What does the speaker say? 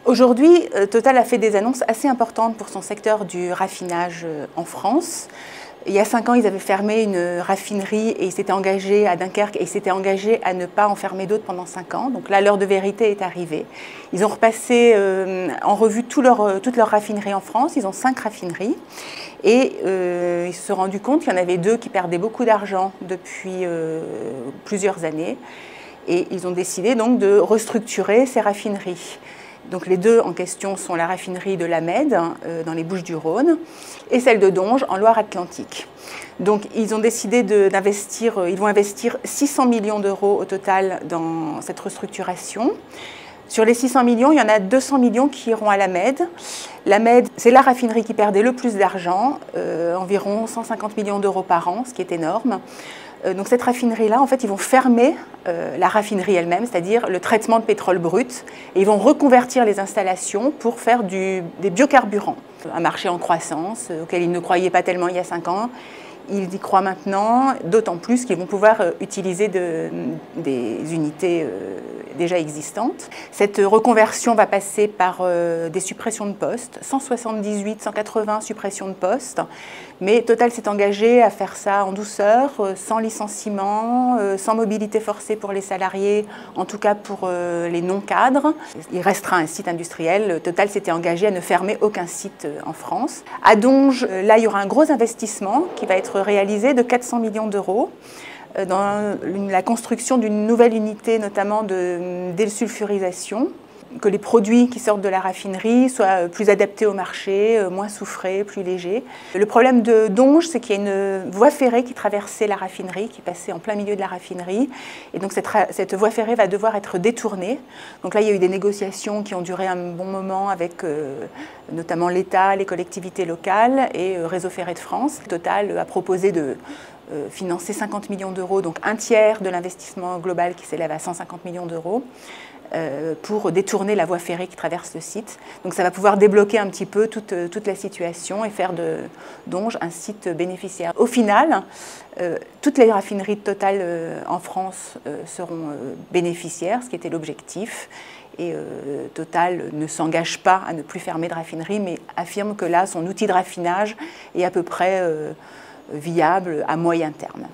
Aujourd'hui, Total a fait des annonces assez importantes pour son secteur du raffinage en France. Il y a 5 ans, ils avaient fermé une raffinerie et ils s'étaient engagés à Dunkerque et ils s'étaient engagés à ne pas en fermer d'autres pendant 5 ans. Donc là, l'heure de vérité est arrivée. Ils ont repassé en revue toutes leurs raffineries en France. Ils ont 5 raffineries et ils se sont rendus compte qu'il y en avait 2 qui perdaient beaucoup d'argent depuis plusieurs années. Et ils ont décidé donc de restructurer ces raffineries. Donc les 2 en question sont la raffinerie de La Mède, dans les Bouches-du-Rhône, et celle de Donges, en Loire-Atlantique. Donc ils ont décidé d'investir, ils vont investir 600 millions d'euros au total dans cette restructuration. Sur les 600 millions, il y en a 200 millions qui iront à La Mède. La Mède, c'est la raffinerie qui perdait le plus d'argent, environ 150 millions d'euros par an, ce qui est énorme. Donc cette raffinerie-là, en fait, ils vont fermer la raffinerie elle-même, c'est-à-dire le traitement de pétrole brut, et ils vont reconvertir les installations pour faire des biocarburants. Un marché en croissance auquel ils ne croyaient pas tellement il y a 5 ans. Ils y croient maintenant, d'autant plus qu'ils vont pouvoir utiliser des unités déjà existantes. Cette reconversion va passer par des suppressions de postes, 178, 180 suppressions de postes, mais Total s'est engagé à faire ça en douceur, sans licenciement, sans mobilité forcée pour les salariés, en tout cas pour les non-cadres. Il restera un site industriel. Total s'était engagé à ne fermer aucun site en France. À Donges, là, il y aura un gros investissement qui va être réalisé de 400 millions d'euros dans la construction d'une nouvelle unité, notamment de désulfurisation, que les produits qui sortent de la raffinerie soient plus adaptés au marché, moins soufrés, plus légers. Le problème de Donges, c'est qu'il y a une voie ferrée qui traversait la raffinerie, qui passait en plein milieu de la raffinerie. Et donc cette voie ferrée va devoir être détournée. Donc là, il y a eu des négociations qui ont duré un bon moment avec notamment l'État, les collectivités locales et Réseau Ferré de France. Total a proposé de financer 50 millions d'euros, donc un tiers de l'investissement global qui s'élève à 150 millions d'euros, pour détourner la voie ferrée qui traverse le site. Donc ça va pouvoir débloquer un petit peu toute la situation et faire de Donges un site bénéficiaire. Au final, toutes les raffineries de Total en France seront bénéficiaires, ce qui était l'objectif. Et Total ne s'engage pas à ne plus fermer de raffinerie, mais affirme que là, son outil de raffinage est à peu près viable à moyen terme.